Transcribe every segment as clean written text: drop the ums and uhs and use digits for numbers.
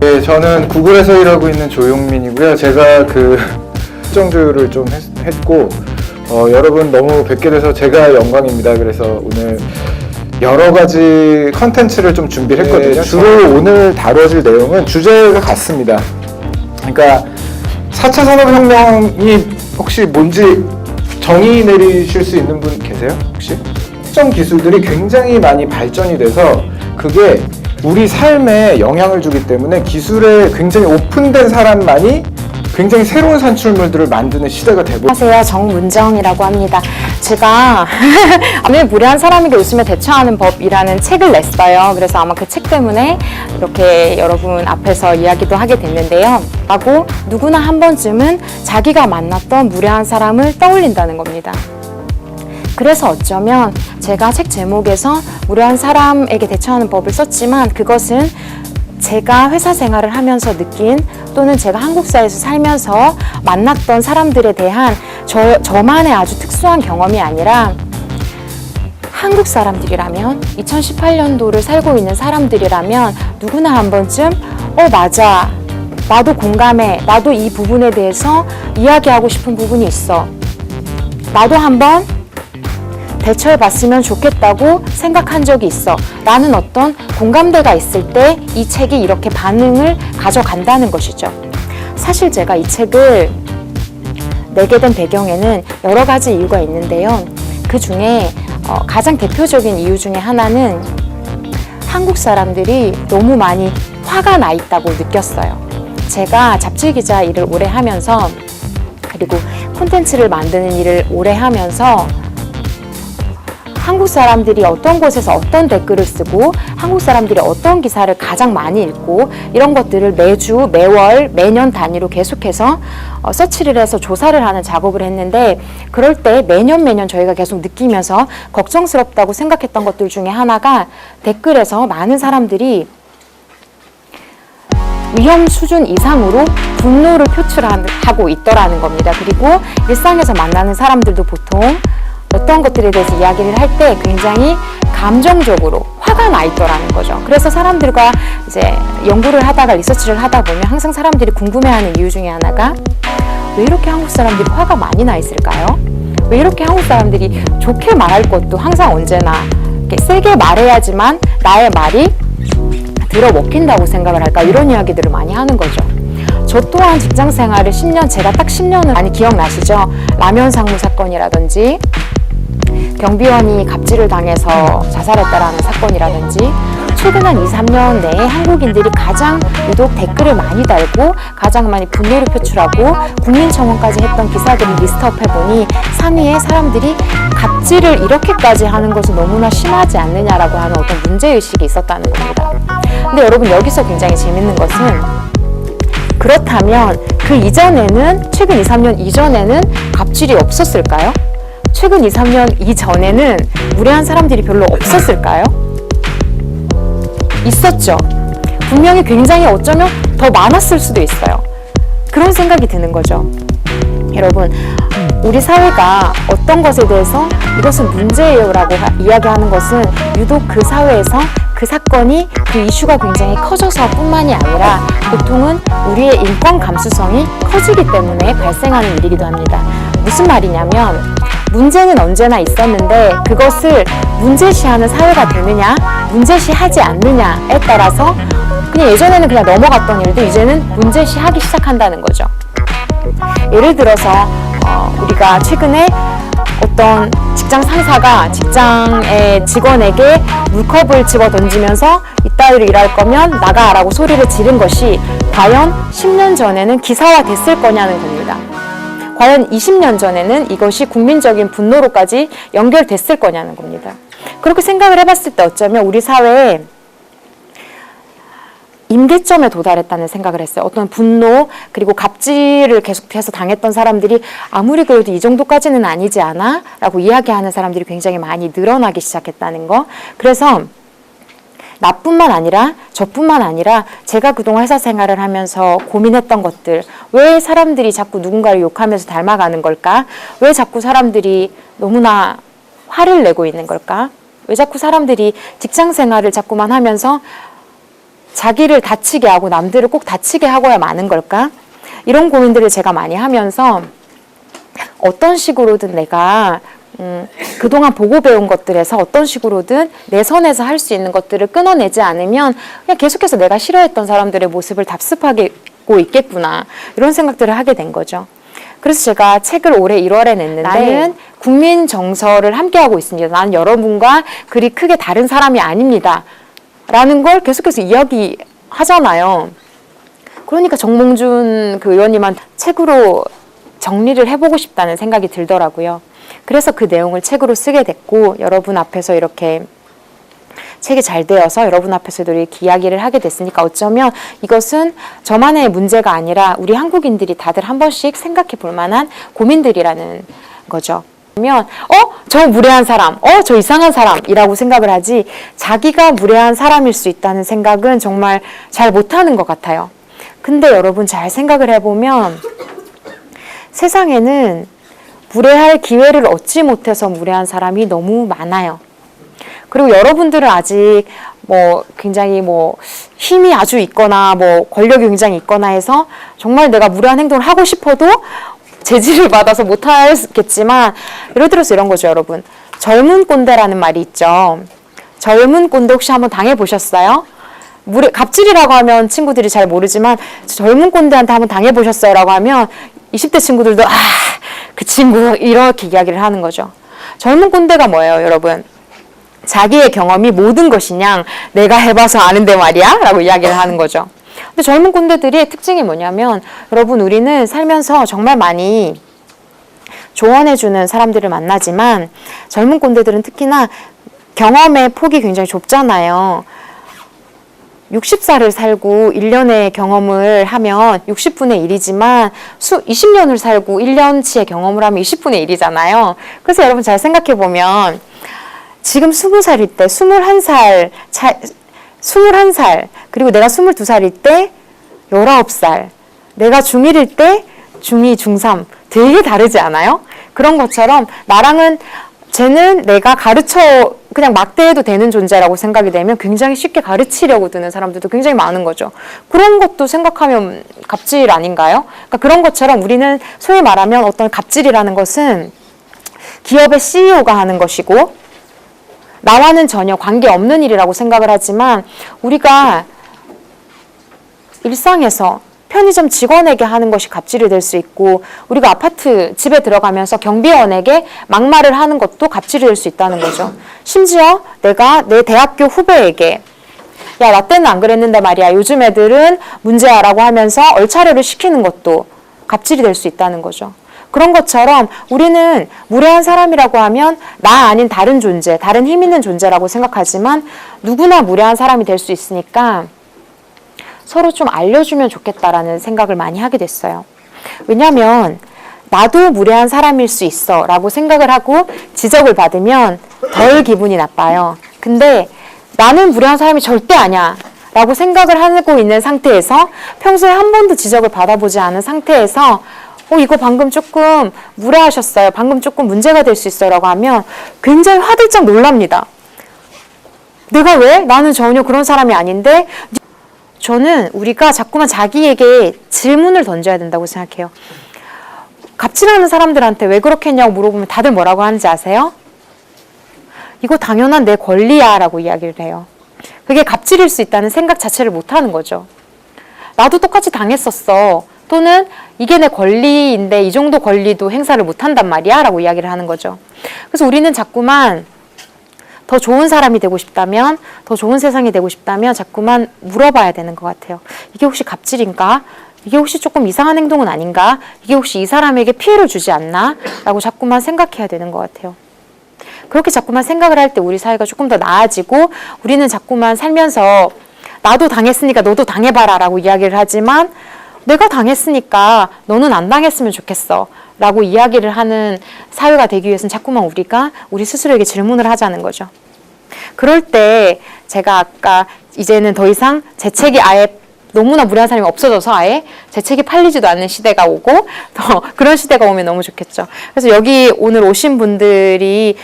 네, 저는 구글에서 일하고 있는 조용민이고요. 제가 그 수정조율을 좀 했고 여러분 너무 뵙게 돼서 제가 영광입니다. 그래서 오늘 여러 가지 컨텐츠를 좀 준비를 했거든요. 네, 주로 오늘 다뤄질 내용은 주제가 같습니다. 그러니까 4차 산업혁명이 혹시 뭔지 정의 내리실 수 있는 분 계세요? 혹시? 특정 기술들이 굉장히 많이 발전이 돼서 그게 우리 삶에 영향을 주기 때문에 기술에 굉장히 오픈된 사람만이 굉장히 새로운 산출물들을 만드는 시대가 되고. 안녕하세요. 정문정이라고 합니다. 제가 오늘 무례한 사람에게 웃으며 대처하는 법이라는 책을 냈어요. 그래서 아마 그 책 때문에 이렇게 여러분 앞에서 이야기도 하게 됐는데요. 하고 누구나 한 번쯤은 자기가 만났던 무례한 사람을 떠올린다는 겁니다. 그래서 어쩌면 제가 책 제목에서 무례한 사람에게 대처하는 법을 썼지만 그것은 제가 회사 생활을 하면서 느낀 또는 제가 한국 사회에서 살면서 만났던 사람들에 대한 저만의 아주 특수한 경험이 아니라 한국 사람들이라면 2018년도를 살고 있는 사람들이라면 누구나 한 번쯤 맞아, 나도 공감해, 나도 이 부분에 대해서 이야기하고 싶은 부분이 있어, 나도 한번 대처해봤으면 좋겠다고 생각한 적이 있어 라는 어떤 공감대가 있을 때 이 책이 이렇게 반응을 가져간다는 것이죠. 사실 제가 이 책을 내게 된 배경에는 여러 가지 이유가 있는데요. 그 중에 가장 대표적인 이유 중에 하나는 한국 사람들이 너무 많이 화가 나 있다고 느꼈어요. 제가 잡지 기자 일을 오래 하면서 그리고 콘텐츠를 만드는 일을 오래 하면서 한국 사람들이 어떤 곳에서 어떤 댓글을 쓰고 한국 사람들이 어떤 기사를 가장 많이 읽고 이런 것들을 매주, 매월, 매년 단위로 계속해서 서치를 해서 조사를 하는 작업을 했는데 그럴 때 매년 저희가 계속 느끼면서 걱정스럽다고 생각했던 것들 중에 하나가 댓글에서 많은 사람들이 위험 수준 이상으로 분노를 표출하고 있더라는 겁니다. 그리고 일상에서 만나는 사람들도 보통 어떤 것들에 대해서 이야기를 할 때 굉장히 감정적으로 화가 나 있더라는 거죠. 그래서 사람들과 이제 연구를 하다가 리서치를 하다 보면 항상 사람들이 궁금해하는 이유 중에 하나가 왜 이렇게 한국 사람들이 화가 많이 나 있을까요? 왜 이렇게 한국 사람들이 좋게 말할 것도 항상 언제나 이렇게 세게 말해야지만 나의 말이 들어먹힌다고 생각을 할까? 이런 이야기들을 많이 하는 거죠. 저 또한 직장 생활을 10년, 제가 딱 10년을 많이 기억나시죠? 라면 상무 사건이라든지 경비원이 갑질을 당해서 자살했다라는 사건이라든지 최근 한 2, 3년 내에 한국인들이 가장 유독 댓글을 많이 달고 가장 많이 분노를 표출하고 국민청원까지 했던 기사들을 리스트업 해보니 상위에 사람들이 갑질을 이렇게까지 하는 것은 너무나 심하지 않느냐라고 하는 어떤 문제의식이 있었다는 겁니다. 근데 여러분 여기서 굉장히 재밌는 것은 그렇다면 그 이전에는 최근 2, 3년 이전에는 갑질이 없었을까요? 최근 2, 3년 이전에는 무례한 사람들이 별로 없었을까요? 있었죠. 분명히 굉장히 어쩌면 더 많았을 수도 있어요. 그런 생각이 드는 거죠. 여러분, 우리 사회가 어떤 것에 대해서 이것은 문제예요 라고 이야기하는 것은 유독 그 사회에서 그 사건이 그 이슈가 굉장히 커져서 뿐만이 아니라 보통은 우리의 인권 감수성이 커지기 때문에 발생하는 일이기도 합니다. 무슨 말이냐면 문제는 언제나 있었는데 그것을 문제시하는 사회가 되느냐 문제시하지 않느냐에 따라서 그냥 예전에는 그냥 넘어갔던 일도 이제는 문제시하기 시작한다는 거죠. 예를 들어서 우리가 최근에 어떤 직장 상사가 직장의 직원에게 물컵을 집어 던지면서 이따위로 일할 거면 나가라고 소리를 지른 것이 과연 10년 전에는 기사화 됐을 거냐는 겁니다. 과연 20년 전에는 이것이 국민적인 분노로까지 연결됐을 거냐는 겁니다. 그렇게 생각을 해봤을 때 어쩌면 우리 사회에 임계점에 도달했다는 생각을 했어요. 어떤 분노 그리고 갑질을 계속해서 당했던 사람들이 아무리 그래도 이 정도까지는 아니지 않아? 라고 이야기하는 사람들이 굉장히 많이 늘어나기 시작했다는 거. 그래서 나뿐만 아니라 저뿐만 아니라 제가 그동안 회사 생활을 하면서 고민했던 것들, 왜 사람들이 자꾸 누군가를 욕하면서 닮아가는 걸까? 왜 자꾸 사람들이 너무나 화를 내고 있는 걸까? 왜 자꾸 사람들이 직장 생활을 자꾸만 하면서 자기를 다치게 하고 남들을 꼭 다치게 하고야 마는 걸까? 이런 고민들을 제가 많이 하면서 어떤 식으로든 내가 그동안 보고 배운 것들에서 어떤 식으로든 내 선에서 할 수 있는 것들을 끊어내지 않으면 그냥 계속해서 내가 싫어했던 사람들의 모습을 답습하고 있겠구나, 이런 생각들을 하게 된 거죠. 그래서 제가 책을 올해 1월에 냈는데 나는 국민 정서를 함께하고 있습니다. 나는 여러분과 그리 크게 다른 사람이 아닙니다. 라는 걸 계속해서 이야기하잖아요. 그러니까 정몽준 그 의원님한테 책으로 정리를 해보고 싶다는 생각이 들더라고요. 그래서 그 내용을 책으로 쓰게 됐고, 여러분 앞에서 이렇게 책이 잘 되어서 여러분 앞에서도 이렇게 이야기를 하게 됐으니까 어쩌면 이것은 저만의 문제가 아니라 우리 한국인들이 다들 한 번씩 생각해 볼 만한 고민들이라는 거죠. 그러면 저 무례한 사람, 저 이상한 사람이라고 생각을 하지 자기가 무례한 사람일 수 있다는 생각은 정말 잘 못하는 것 같아요. 근데 여러분 잘 생각을 해보면 세상에는 무례할 기회를 얻지 못해서 무례한 사람이 너무 많아요. 그리고 여러분들은 아직 굉장히 힘이 아주 있거나 권력이 굉장히 있거나 해서 정말 내가 무례한 행동을 하고 싶어도 제지를 받아서 못하겠지만, 예를 들어서 이런 거죠, 여러분. 젊은 꼰대라는 말이 있죠. 젊은 꼰대 혹시 한번 당해보셨어요? 갑질이라고 하면 친구들이 잘 모르지만 젊은 꼰대한테 한번 당해보셨어요? 라고 하면 20대 친구들도 그 친구 이렇게 이야기를 하는 거죠. 젊은 꼰대가 뭐예요, 여러분? 자기의 경험이 모든 것이냐, 내가 해봐서 아는데 말이야? 라고 이야기를 하는 거죠. 근데 젊은 꼰대들의 특징이 뭐냐면, 여러분 우리는 살면서 정말 많이 조언해주는 사람들을 만나지만 젊은 꼰대들은 특히나 경험의 폭이 굉장히 좁잖아요. 60살을 살고 1년의 경험을 하면 60분의 1이지만 20년을 살고 1년치의 경험을 하면 20분의 1이잖아요. 그래서 여러분 잘 생각해보면 지금 20살일 때 21살, 그리고 내가 22살일 때 19살, 내가 중1일 때 중2, 중3 되게 다르지 않아요? 그런 것처럼 쟤는 내가 그냥 막대해도 되는 존재라고 생각이 되면 굉장히 쉽게 가르치려고 드는 사람들도 굉장히 많은 거죠. 그런 것도 생각하면 갑질 아닌가요? 그러니까 그런 것처럼 우리는 소위 말하면 어떤 갑질이라는 것은 기업의 CEO가 하는 것이고 나와는 전혀 관계없는 일이라고 생각을 하지만, 우리가 일상에서 편의점 직원에게 하는 것이 갑질이 될 수 있고, 우리가 아파트 집에 들어가면서 경비원에게 막말을 하는 것도 갑질이 될 수 있다는 거죠. 심지어 내가 내 대학교 후배에게 야, 나 때는 안 그랬는데 말이야, 요즘 애들은 문제야 라고 하면서 얼차려를 시키는 것도 갑질이 될 수 있다는 거죠. 그런 것처럼 우리는 무례한 사람이라고 하면 나 아닌 다른 존재, 다른 힘 있는 존재라고 생각하지만 누구나 무례한 사람이 될 수 있으니까 서로 좀 알려주면 좋겠다라는 생각을 많이 하게 됐어요. 왜냐하면 나도 무례한 사람일 수 있어 라고 생각을 하고 지적을 받으면 덜 기분이 나빠요. 근데 나는 무례한 사람이 절대 아니야 라고 생각을 하고 있는 상태에서, 평소에 한 번도 지적을 받아보지 않은 상태에서 이거 방금 조금 무례하셨어요, 방금 조금 문제가 될 수 있어요 라고 하면 굉장히 화들짝 놀랍니다. 내가 왜? 나는 전혀 그런 사람이 아닌데. 저는 우리가 자꾸만 자기에게 질문을 던져야 된다고 생각해요. 갑질하는 사람들한테 왜 그렇게 했냐고 물어보면 다들 뭐라고 하는지 아세요? 이거 당연한 내 권리야 라고 이야기를 해요. 그게 갑질일 수 있다는 생각 자체를 못 하는 거죠. 나도 똑같이 당했었어. 또는 이게 내 권리인데 이 정도 권리도 행사를 못 한단 말이야 라고 이야기를 하는 거죠. 그래서 우리는 자꾸만 더 좋은 사람이 되고 싶다면, 더 좋은 세상이 되고 싶다면 자꾸만 물어봐야 되는 것 같아요. 이게 혹시 갑질인가? 이게 혹시 조금 이상한 행동은 아닌가? 이게 혹시 이 사람에게 피해를 주지 않나? 라고 자꾸만 생각해야 되는 것 같아요. 그렇게 자꾸만 생각을 할 때 우리 사회가 조금 더 나아지고, 우리는 자꾸만 살면서 나도 당했으니까 너도 당해봐라 라고 이야기를 하지만, 내가 당했으니까 너는 안 당했으면 좋겠어 라고 이야기를 하는 사회가 되기 위해서는 자꾸만 우리가 우리 스스로에게 질문을 하자는 거죠. 그럴 때 제가 아까 이제는 더 이상 재책이 아예 너무나 무례한 사람이 없어져서 아예 재책이 팔리지도 않는 시대가 오고, 더 그런 시대가 오면 너무 좋겠죠. 그래서 여기 오늘 오신 분들이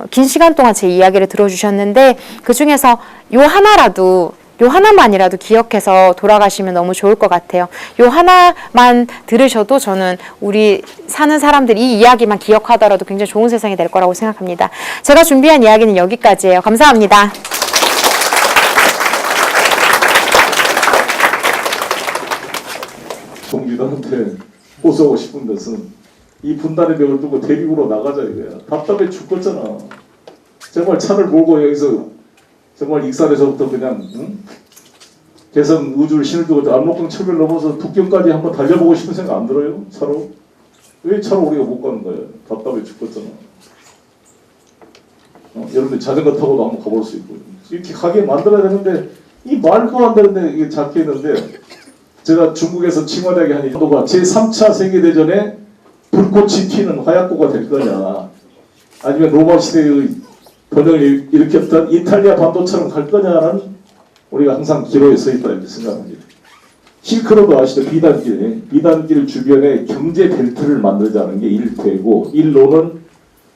긴 시간 동안 제 이야기를 들어주셨는데, 그 중에서 요 하나만이라도 기억해서 돌아가시면 너무 좋을 것 같아요. 요 하나만 들으셔도 저는 우리 사는 사람들이 이 이야기만 기억하더라도 굉장히 좋은 세상이 될 거라고 생각합니다. 제가 준비한 이야기는 여기까지예요. 감사합니다. 동지들한테 호소하고 싶은 것은 이 분단의 벽을 두고 대륙으로 나가자 이거야. 답답해 죽겠잖아. 정말 차를 몰고 여기서 정말 익산에서부터 그냥 개성 우주를 신을 두고 압록강 철벽 넘어서 북경까지 한번 달려보고 싶은 생각 안 들어요? 차로? 왜 차로 우리가 못 가는 거예요? 답답해 죽겠잖아. 여러분들 자전거 타고도 한번 가볼 수 있고 이렇게 가게 만들어야 되는데 이 말도 안 되는데 이게 작게했는데, 제가 중국에서 칭화대학에 한 인도가 제3차 세계대전에 불꽃이 튀는 화약고가 될 거냐, 아니면 로마 시대의 번영을 일으켰던 이탈리아 반도처럼 갈 거냐는 우리가 항상 기로에 서 있다 이렇게 생각합니다. 실크로드 아시죠? 비단길 주변에 경제 벨트를 만들자는 게 1되고, 1로는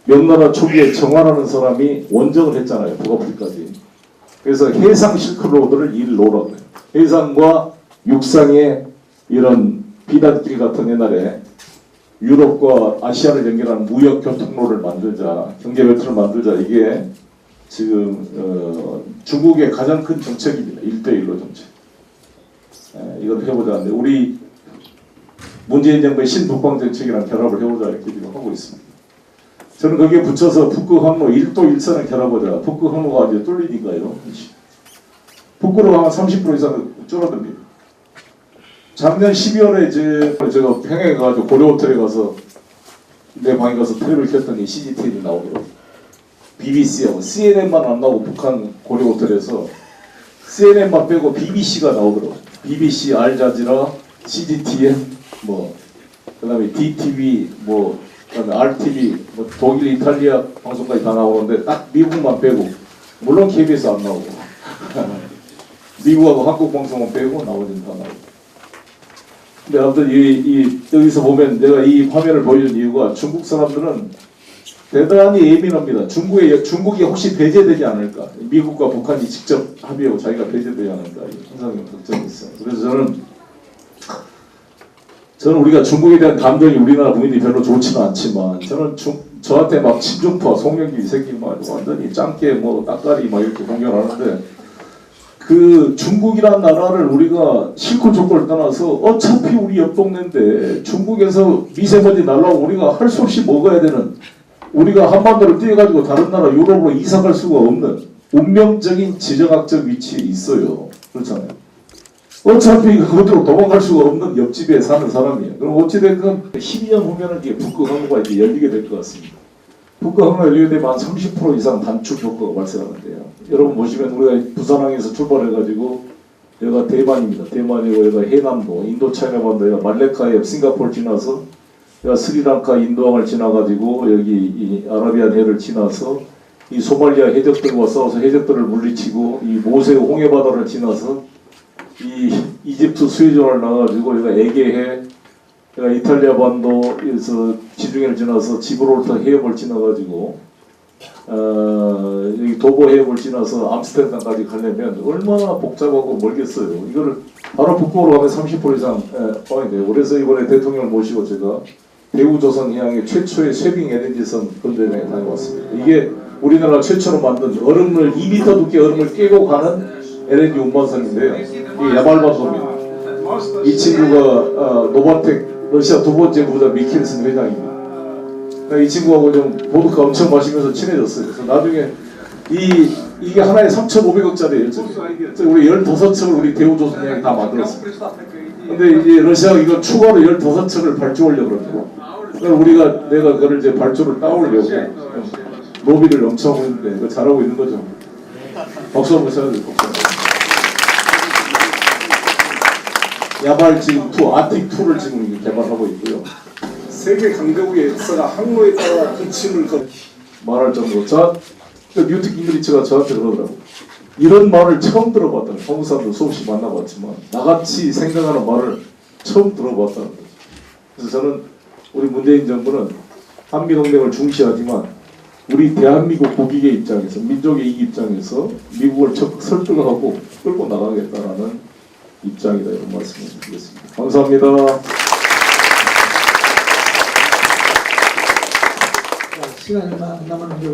명나라 초기에 정환하는 사람이 원정을 했잖아요. 북아프리까지. 그래서 해상 실크로드를 1로라고 해요. 해상과 육상의 이런 비단길 같은 옛날에 유럽과 아시아를 연결하는 무역 교통로를 만들자, 경제 벨트를 만들자, 이게 지금 중국의 가장 큰 정책입니다. 1대1로 정책. 이걸 해보자 하는데, 우리 문재인 정부의 신북방 정책이랑 결합을 해보자 이렇게 지금 하고 있습니다. 저는 거기에 붙여서 북극 항로 1도 1선을 결합하자. 북극 항로가 이제 뚫리니까요. 북극으로 가면 30% 이상 줄어듭니다. 작년 12월에 제가 평양에 가가지고 고려호텔에 가서 내 방에 가서 텔레비를 켰더니 CGTV를 나오더라고요. BBC하고 CNN만 안 나오고 북한 고려호텔에서 CNN만 빼고 BBC가 나오더라고요. BBC, 알자지라, CGTN, 그다음에 DTV, 그다음에 RTV, 독일, 이탈리아 방송까지 다 나오는데 딱 미국만 빼고, 물론 KBS 안 나오고 미국하고 한국 방송만 빼고 나머지는 다 나오고. 근데 아무튼 여기서 보면 내가 이 화면을 보여준 이유가, 중국 사람들은 대단히 예민합니다. 중국이 혹시 배제되지 않을까, 미국과 북한이 직접 합의하고 자기가 배제되지 않을까, 항상 걱정이 있어요. 그래서 저는 우리가 중국에 대한 감정이 우리나라 국민이 별로 좋지는 않지만, 저는 저한테 막 친중파, 송영길 이 새끼 막 완전히 짱깨 따까리 막 이렇게 공격하는데, 그 중국이란 나라를 우리가 싫고 좋고를 떠나서 어차피 우리 옆 동네인데, 중국에서 미세먼지 날라오고 우리가 할 수 없이 먹어야 되는, 우리가 한반도를 뛰어가지고 다른 나라 유럽으로 이사갈 수가 없는 운명적인 지정학적 위치에 있어요. 그렇잖아요. 어차피 그것으로 도망갈 수가 없는 옆집에 사는 사람이에요. 그럼 어찌됐든 12년 후면은 이게 북극 항로가 이제 열리게 될 것 같습니다. 북극 항로가 열리게 되면 한 30% 이상 단축 효과가 발생하는데요. 여러분 보시면 우리가 부산항에서 출발해가지고 여기가 대만입니다. 대만이고 여기가 해남도, 인도차이나반도, 여기가 말레카해, 싱가포르 지나서 여기가 스리랑카, 인도항을 지나가지고 여기 이 아라비안 해를 지나서 이 소말리아 해적들과 싸워서 해적들을 물리치고, 이 모세 홍해바다를 지나서 이 이집트 수에즈강을 나가지고 여기가 에게해, 여기가 이탈리아 반도에서 지중해를 지나서 지브롤터 해협을 지나가지고 여기 도보 해협을 지나서 암스테르담까지 가려면 얼마나 복잡하고 멀겠어요. 이거를 바로 북부로 가면 30% 이상 포함이 돼요. 그래서 이번에 대통령을 모시고 제가 대우조선해양의 최초의 쇠빙 LNG선 건조행에 다녀왔습니다. 이게 우리나라 최초로 만든 얼음을 2m 두께 얼음을 깨고 가는 LNG 운반선인데요. 이게 야발바소입니다. 이 친구가 노바텍 러시아 두 번째 부자 미켈슨 회장입니다. 이 친구하고 좀 보드카 엄청 마시면서 친해졌어요. 그래서 나중에 이게 하나에 3,500억짜리 열정이에요. 우리 15척을 우리 대우조선양이 다 만들었어요. 근데 이제 러시아가 이거 추가로 15척을 발주하려고 그러고, 그러니까 내가 그걸 이제 발주를 따오려고 로비를 엄청 하고 있는데 이거 잘하고 있는 거죠. 박수 한번 쳐야 돼요. 야발 지금 2, 아틱2를 지금 개발하고 있고요. 세계 강대국의 역사가 항로에 따라 분침을 말할 정도로 뉴트 깅그리치가 저한테 그러더라고. 이런 말을 처음 들어봤다는, 한국 사람들 수없이 만나봤지만 나같이 생각하는 말을 처음 들어봤다는 거죠. 그래서 저는 우리 문재인 정부는 한미동맹을 중시하지만 우리 대한민국 국익의 입장에서, 민족의 이익 입장에서 미국을 적극 설득하고 끌고 나가겠다라는 입장이다, 이런 말씀을 드리겠습니다. 감사합니다. 시간이 안 남았는데